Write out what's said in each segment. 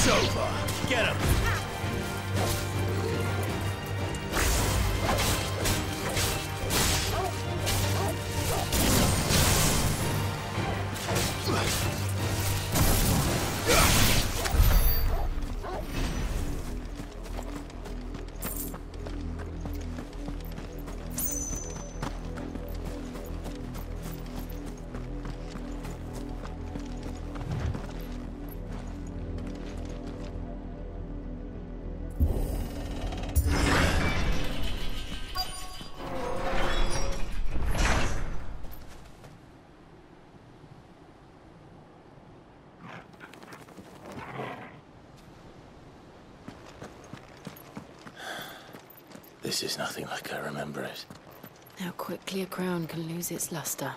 It's over. Get him. This is nothing like I remember it. How quickly a crown can lose its luster.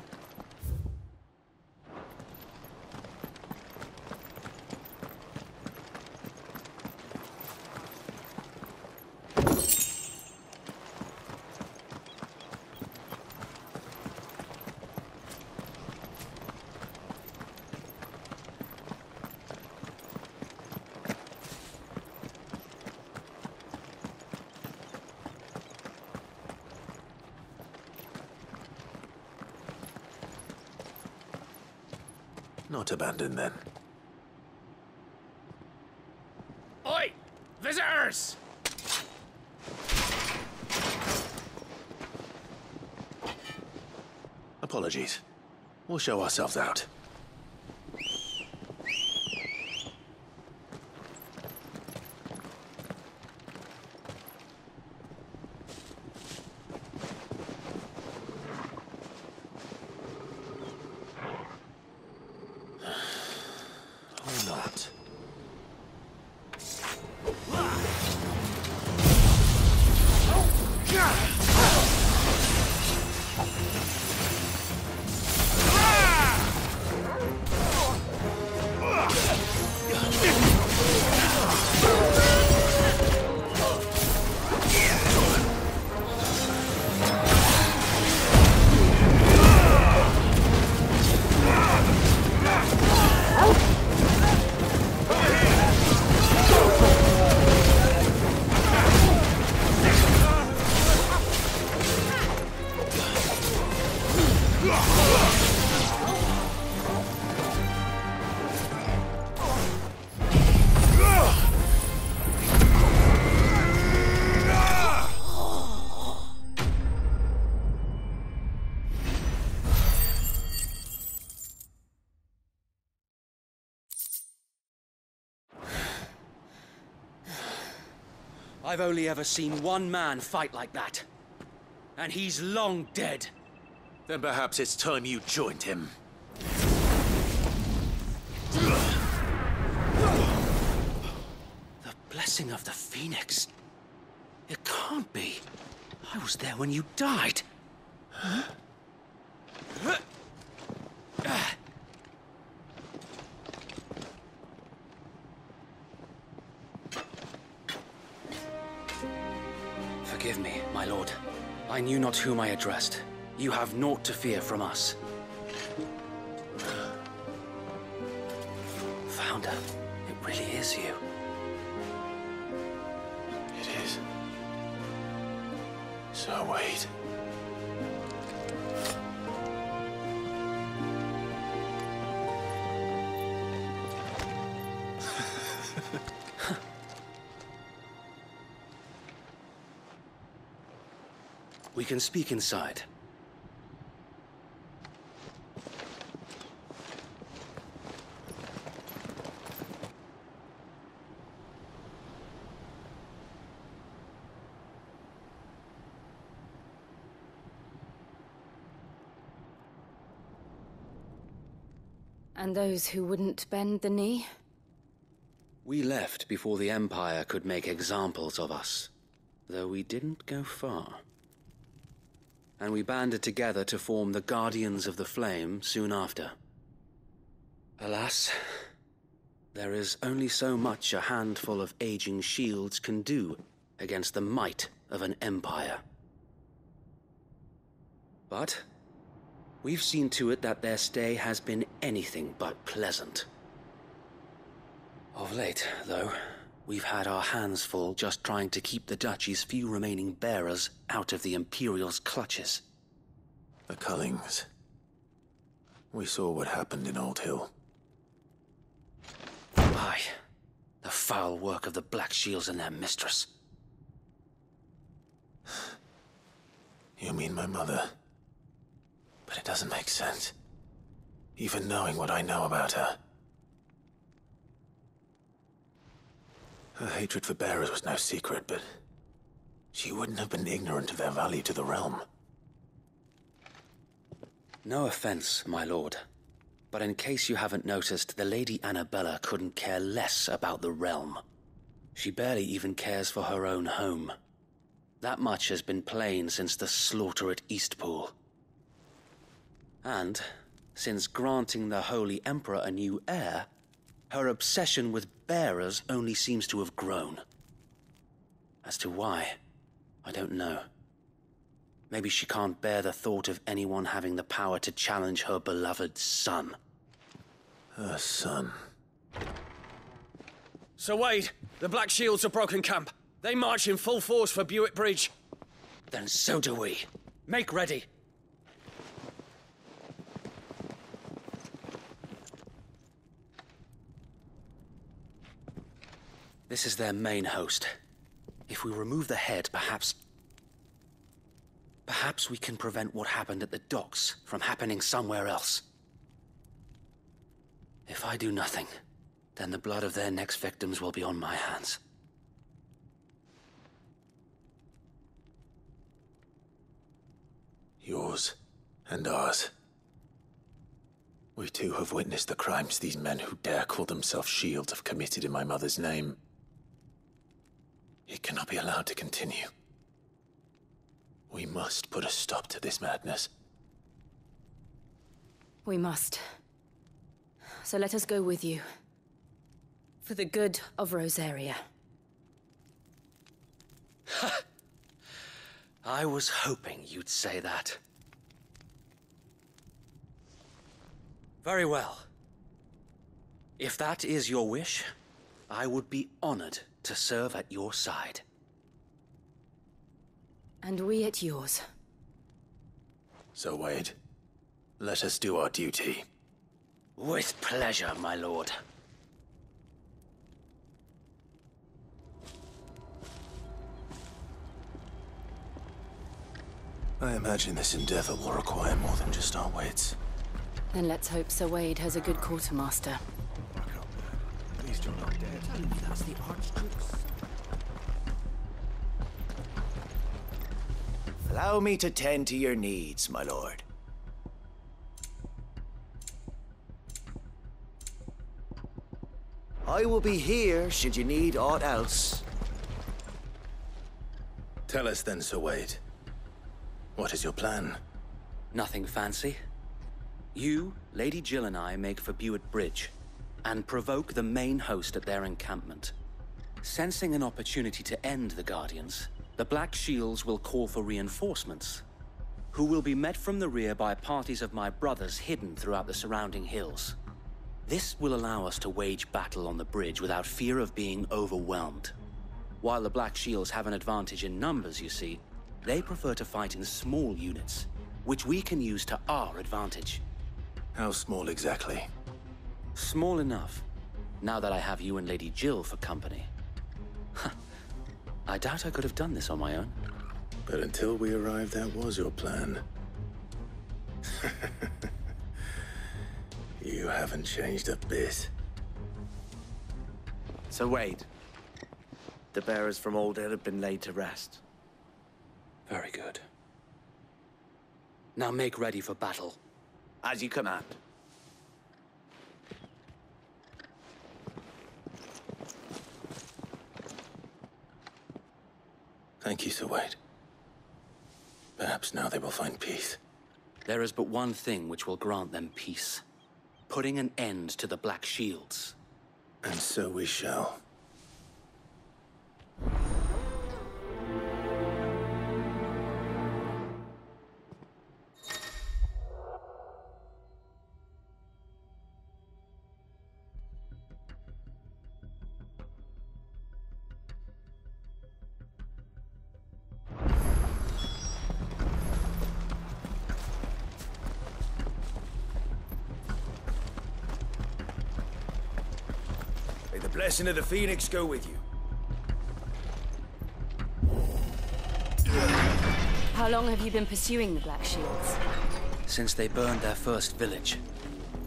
Not abandoned, then. Oi! Visitors! Apologies. We'll show ourselves out. Or not. I've only ever seen one man fight like that. And he's long dead. Then perhaps it's time you joined him. The blessing of the Phoenix. It can't be. I was there when you died. Huh? Forgive me, my lord. I knew not whom I addressed. You have naught to fear from us. Founder, it really is you. It is. So wait. We can speak inside. And those who wouldn't bend the knee? We left before the Empire could make examples of us, though we didn't go far. And we banded together to form the Guardians of the Flame soon after. Alas, there is only so much a handful of aging shields can do against the might of an empire. But we've seen to it that their stay has been anything but pleasant. Of late, though, we've had our hands full just trying to keep the Duchy's few remaining bearers out of the Imperial's clutches. The Cullings. We saw what happened in Old Hill. Aye, the foul work of the Black Shields and their mistress. You mean my mother? But it doesn't make sense. Even knowing what I know about her. Her hatred for bearers was no secret, but she wouldn't have been ignorant of their value to the realm. No offense, my lord, but in case you haven't noticed, the Lady Annabella couldn't care less about the realm. She barely even cares for her own home. That much has been plain since the slaughter at Eastpool. And, since granting the Holy Emperor a new heir, her obsession with bearers only seems to have grown. As to why, I don't know. Maybe she can't bear the thought of anyone having the power to challenge her beloved son. Her son. Sir Wade, the Black Shields have broken camp. They march in full force for Buick Bridge. Then so do we. Make ready. This is their main host. If we remove the head, perhaps we can prevent what happened at the docks from happening somewhere else. If I do nothing, then the blood of their next victims will be on my hands. Yours and ours. We too have witnessed the crimes these men who dare call themselves shields have committed in my mother's name. It cannot be allowed to continue. We must put a stop to this madness. We must. So let us go with you. For the good of Rosaria. I was hoping you'd say that. Very well. If that is your wish, I would be honored to serve at your side. And we at yours. So, Wade, let us do our duty. With pleasure, my lord. I imagine this endeavor will require more than just our wits. Then let's hope Sir Wade has a good quartermaster. At least you're not dead. Tell me that's the Archduke's son. Allow me to tend to your needs, my lord. I will be here should you need aught else. Tell us then, Sir Wade. What is your plan? Nothing fancy. You, Lady Jill and I make for Buick Bridge, and provoke the main host at their encampment. Sensing an opportunity to end the Guardians, The Black Shields will call for reinforcements, who will be met from the rear by parties of my brothers hidden throughout the surrounding hills. This will allow us to wage battle on the bridge without fear of being overwhelmed. While the Black Shields have an advantage in numbers, you see, they prefer to fight in small units, which we can use to our advantage. How small exactly? Small enough, now that I have you and Lady Jill for company. I doubt I could have done this on my own. But until we arrived, that was your plan. You haven't changed a bit. So wait. The bearers from Oldale have been laid to rest. Very good. Now make ready for battle. As you command. Thank you, Sir Wade. Perhaps now they will find peace. There is but one thing which will grant them peace. Putting an end to the Black Shields. And so we shall. May the blessing of the Phoenix go with you. How long have you been pursuing the Black Shields? Since they burned their first village.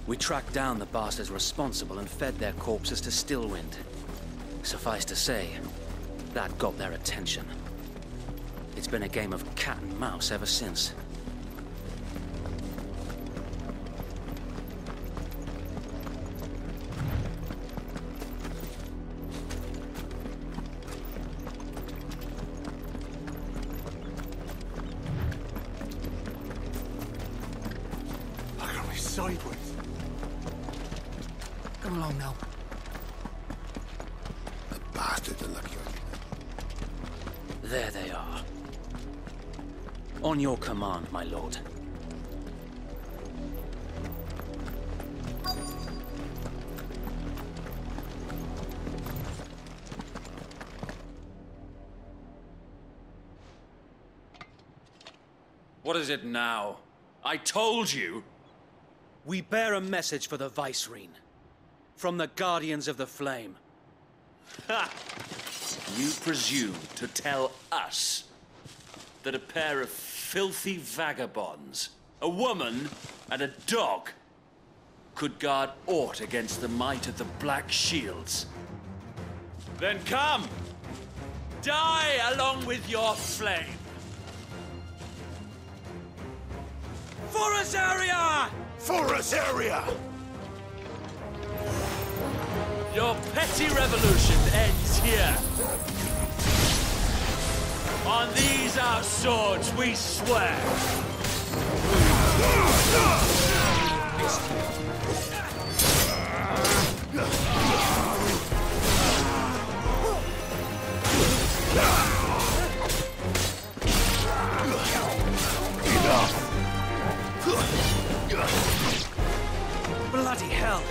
We tracked down the bastards responsible and fed their corpses to Stillwind. Suffice to say, that got their attention. It's been a game of cat and mouse ever since. Look at me sideways. Come along now. The bastards are lucky on you. There they are. On your command, my lord. What is it now? I told you! We bear a message for the Vicereine. From the Guardians of the Flame. Ha! You presume to tell us that a pair of filthy vagabonds, a woman and a dog, could guard aught against the might of the Black Shields? Then come! Die along with your flame! For Azaria! For Azaria! Your petty revolution ends here. On these our swords we swear. Bloody hell!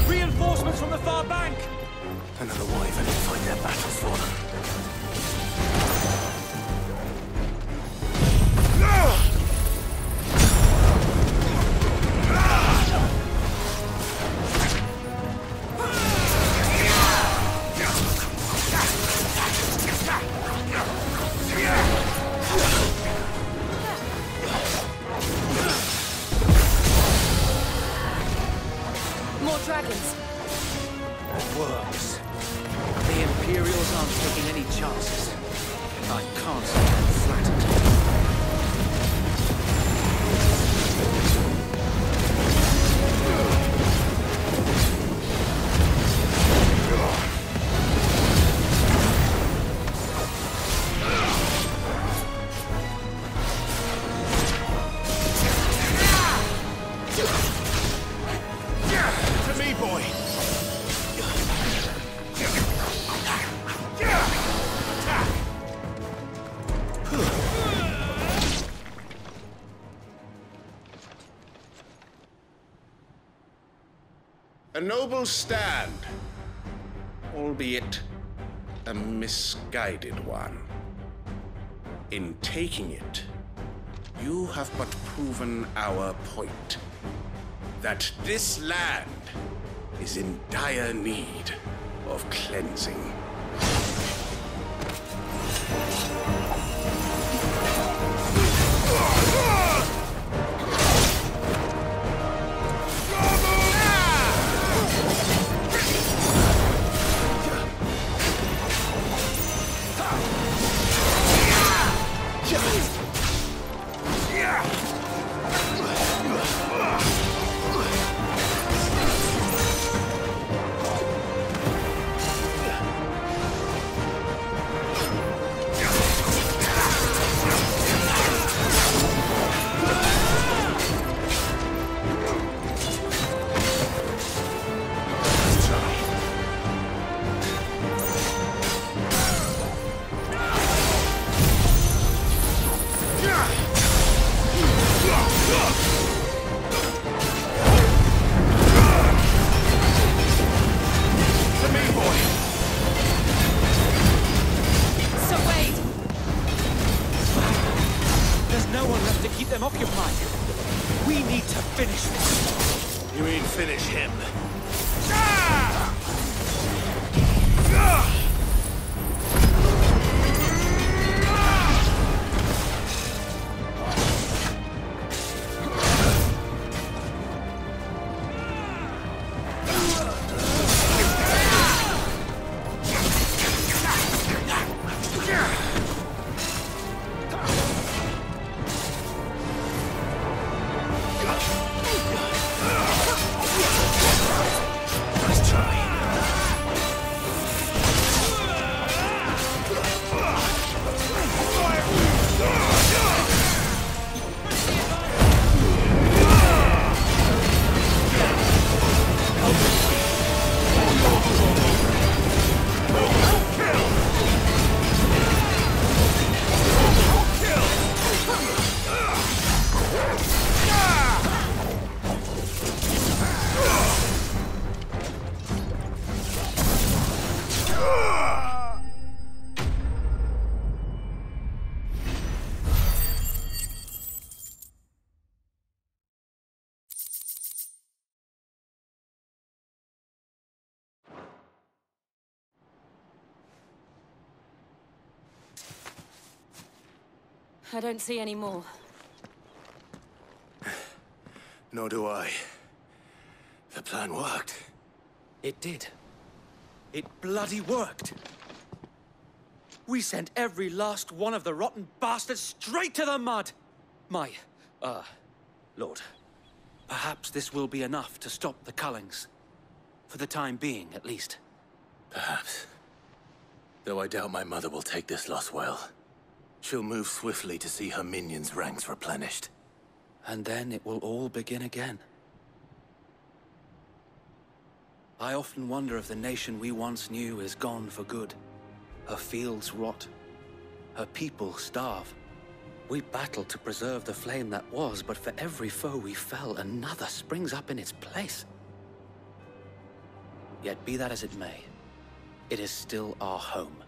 Reinforcements from the far bank! Another wyvern will fight their battle for them. More dragons. Works. The Imperials aren't taking any chances. I can't stand flattered. To me, boy! noble stand, albeit a misguided one. In taking it, you have but proven our point, that this land is in dire need of cleansing. I don't see any more. Nor do I. The plan worked. It did. It bloody worked. We sent every last one of the rotten bastards straight to the mud! My, Lord, perhaps this will be enough to stop the Cullings. For the time being, at least. Perhaps. Though I doubt my mother will take this loss well. She'll move swiftly to see her minions' ranks replenished. And then it will all begin again. I often wonder if the nation we once knew is gone for good. Her fields rot. Her people starve. We battled to preserve the flame that was, but for every foe we fell, another springs up in its place. Yet be that as it may, it is still our home,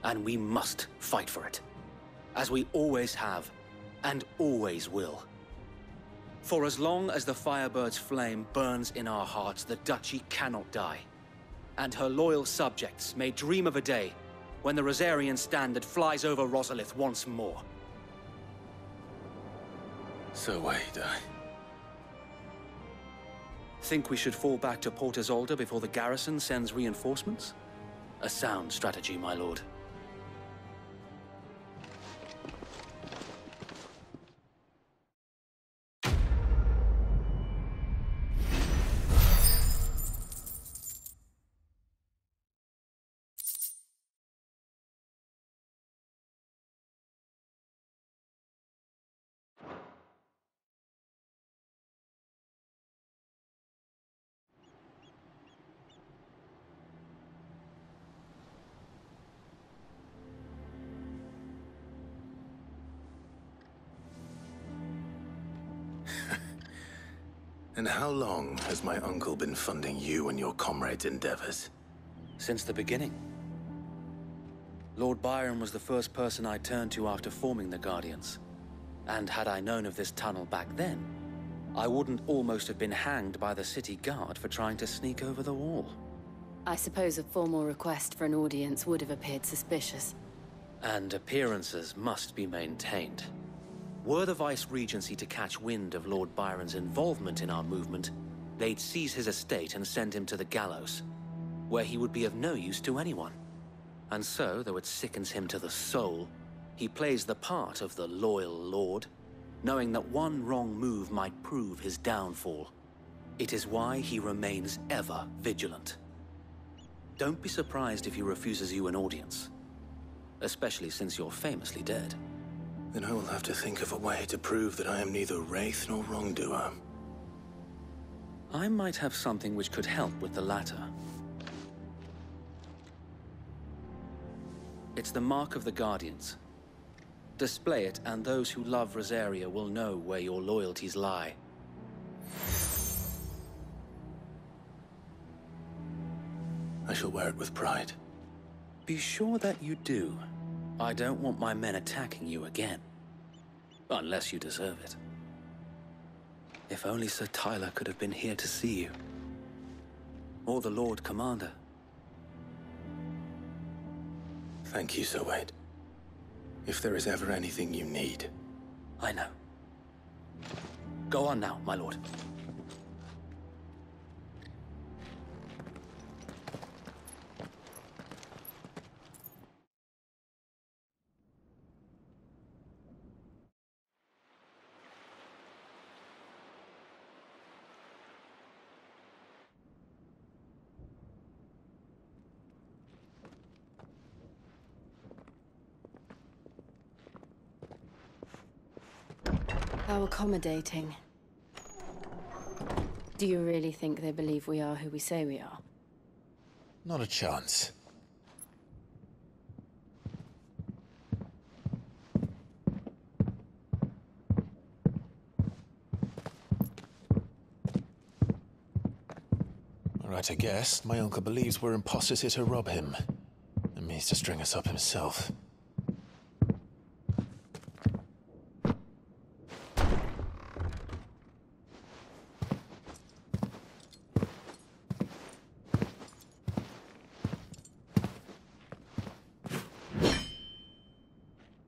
and we must fight for it. As we always have, and always will. For as long as the Firebird's flame burns in our hearts, the Duchy cannot die. And her loyal subjects may dream of a day when the Rosarian standard flies over Rosalith once more. So wait, Think we should fall back to Port Isolde before the garrison sends reinforcements? A sound strategy, my lord. And how long has my uncle been funding you and your comrades' endeavors? Since the beginning. Lord Byron was the first person I turned to after forming the Guardians. And had I known of this tunnel back then, I wouldn't almost have been hanged by the city guard for trying to sneak over the wall. I suppose a formal request for an audience would have appeared suspicious. And appearances must be maintained. Were the Vice-Regency to catch wind of Lord Byron's involvement in our movement, they'd seize his estate and send him to the gallows, where he would be of no use to anyone. And so, though it sickens him to the soul, he plays the part of the loyal lord, knowing that one wrong move might prove his downfall. It is why he remains ever vigilant. Don't be surprised if he refuses you an audience, especially since you're famously dead. Then I will have to think of a way to prove that I am neither wraith nor wrongdoer. I might have something which could help with the latter. It's the mark of the Guardians. Display it, and those who love Rosaria will know where your loyalties lie. I shall wear it with pride. Be sure that you do. I don't want my men attacking you again. Unless you deserve it. If only Sir Tyler could have been here to see you. Or the Lord Commander. Thank you, Sir Wade. If there is ever anything you need. I know. Go on now, my lord. How accommodating. Do you really think they believe we are who we say we are? Not a chance. All right, I guess. My uncle believes we're imposters here to rob him. And means to string us up himself.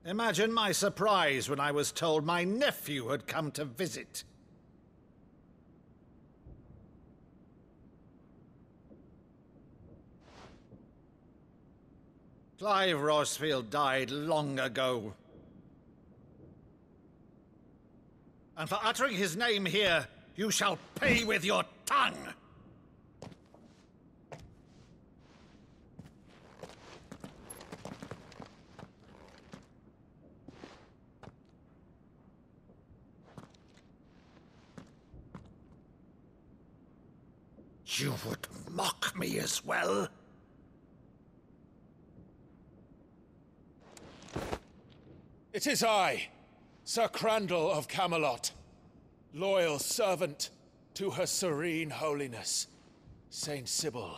Imagine my surprise when I was told my nephew had come to visit. Clive Rosfield died long ago. And for uttering his name here, you shall pay with your tongue! You would mock me as well? It is I, Sir Crandall of Camelot, loyal servant to Her Serene Holiness, Saint Sybil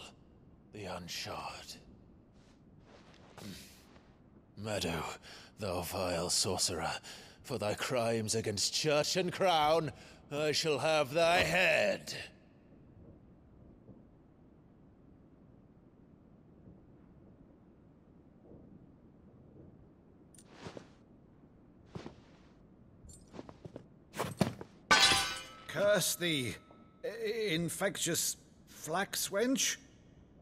the Unshod. Meadow, thou vile sorcerer, for thy crimes against church and crown, I shall have thy head. Curse thee, infectious flax wench.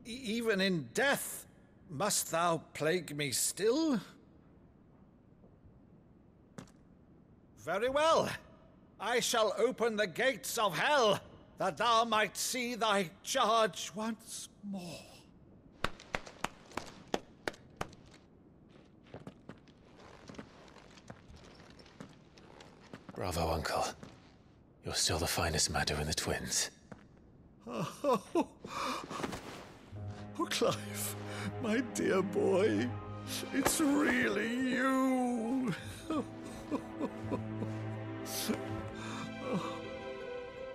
Even in death, must thou plague me still? Very well. I shall open the gates of hell, that thou might see thy charge once more. Bravo, Uncle. You're still the finest Maddo in the twins. Oh, Clive, my dear boy, it's really you.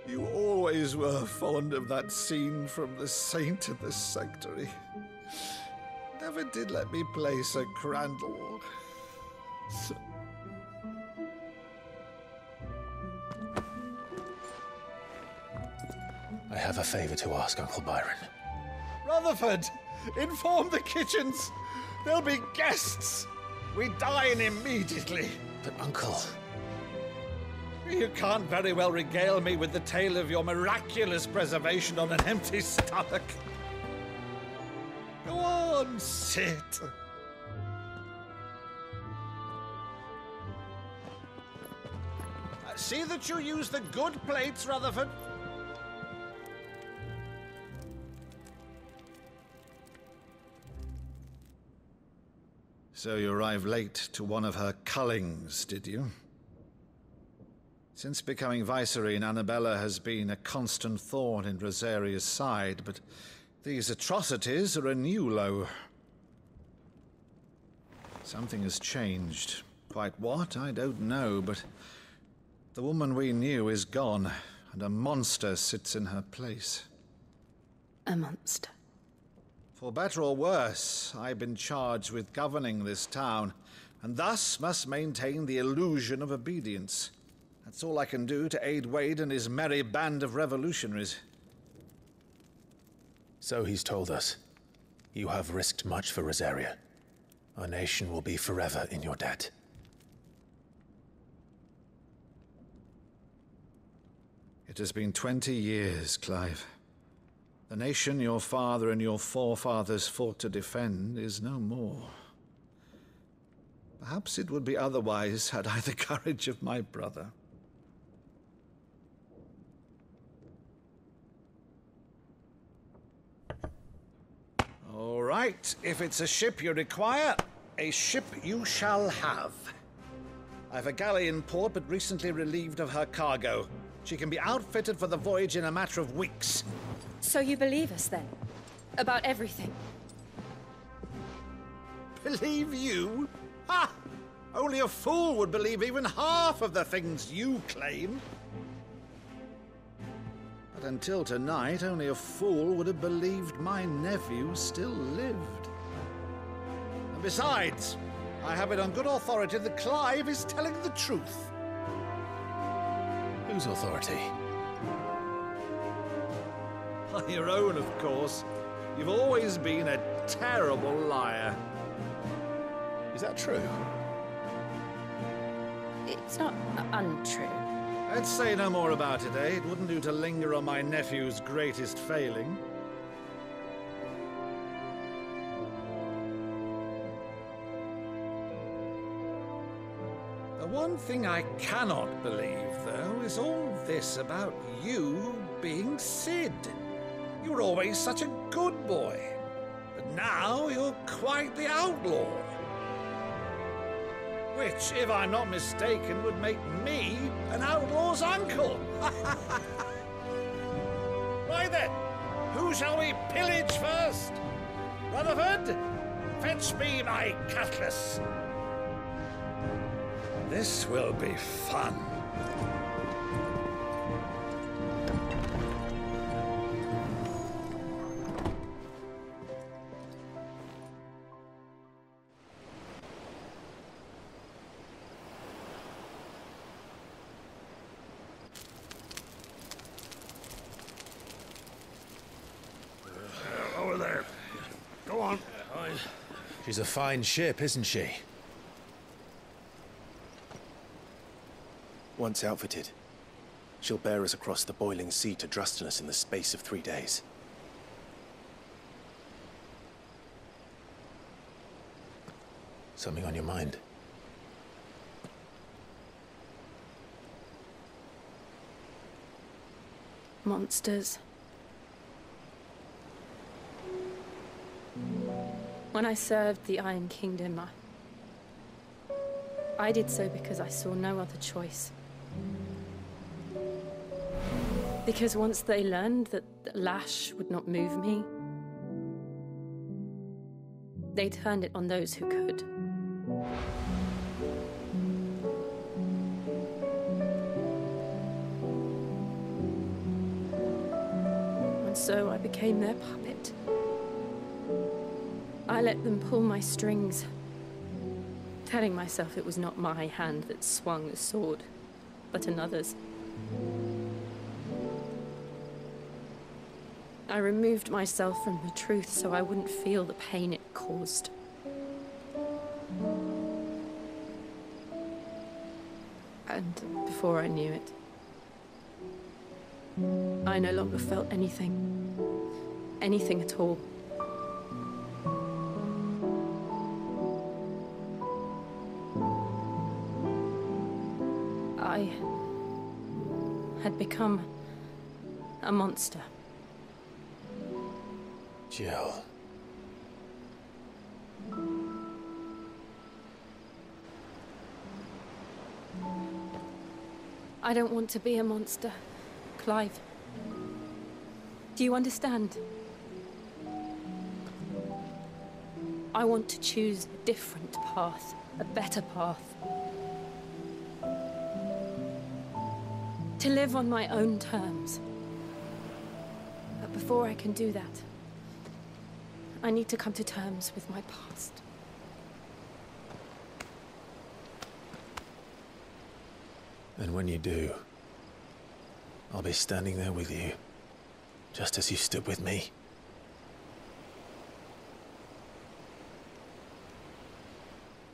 You always always were fond of that scene from The Saint in the Sanctuary. Never did let me play Sir Crandall. I have a favor to ask, Uncle Byron. Rutherford, inform the kitchens. There'll be guests. We dine immediately. But, Uncle... You can't very well regale me with the tale of your miraculous preservation on an empty stomach. Go on, sit. See that you use the good plates, Rutherford. So you arrived late to one of her cullings, did you? Since becoming Vicereine, Annabella has been a constant thorn in Rosaria's side, but these atrocities are a new low. Something has changed. Quite what, I don't know, but the woman we knew is gone, and a monster sits in her place. A monster. For better or worse, I've been charged with governing this town, and thus must maintain the illusion of obedience. That's all I can do to aid Wade and his merry band of revolutionaries. So he's told us. You have risked much for Rosaria. Our nation will be forever in your debt. It has been 20 years, Clive. The nation your father and your forefathers fought to defend is no more. Perhaps it would be otherwise had I the courage of my brother. All right, if it's a ship you require, a ship you shall have. I've a galley in port, but recently relieved of her cargo. She can be outfitted for the voyage in a matter of weeks. So you believe us, then? About everything? Believe you? Ha! Only a fool would believe even half of the things you claim. But until tonight, only a fool would have believed my nephew still lived. And besides, I have it on good authority that Clive is telling the truth. Whose authority? On your own, of course. You've always been a terrible liar. Is that true? It's not untrue. Let's say no more about it, eh? It wouldn't do to linger on my nephew's greatest failing. The one thing I cannot believe, though, is all this about you being Sid. You were always such a good boy, but now you're quite the outlaw. Which, if I'm not mistaken, would make me an outlaw's uncle. Right then, who shall we pillage first? Rutherford, fetch me my cutlass. This will be fun. Over there. Go on. She's a fine ship, isn't she? Once outfitted, she'll bear us across the boiling sea to Drustinus in the space of 3 days. Something on your mind? Monsters. When I served the Iron Kingdom, I did so because I saw no other choice. Because once they learned that the lash would not move me, they turned it on those who could. so I became their puppet. I let them pull my strings, telling myself it was not my hand that swung the sword, but another's. I removed myself from the truth so I wouldn't feel the pain it caused. And before I knew it, I no longer felt anything. Anything at all. I had become a monster. Jill. I don't want to be a monster, Clive. Do you understand? I want to choose a different path, a better path. To live on my own terms. But before I can do that, I need to come to terms with my past. And when you do, I'll be standing there with you, just as you stood with me.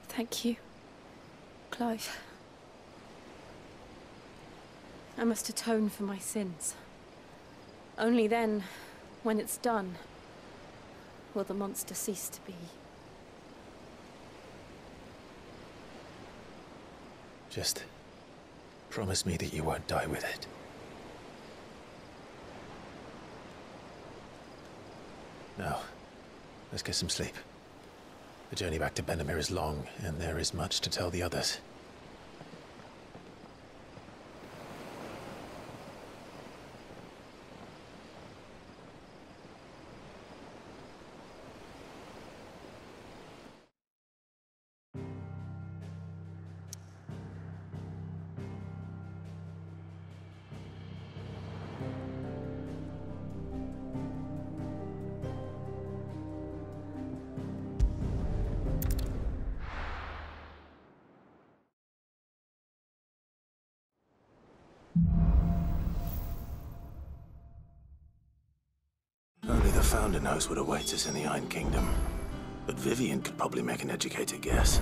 Thank you, Clive. I must atone for my sins. Only then, when it's done, will the monster cease to be. Just promise me that you won't die with it. Now, let's get some sleep. The journey back to Benamir is long, and there is much to tell the others. Only the Founder knows what awaits us in the Iron Kingdom. But Vivian could probably make an educated guess.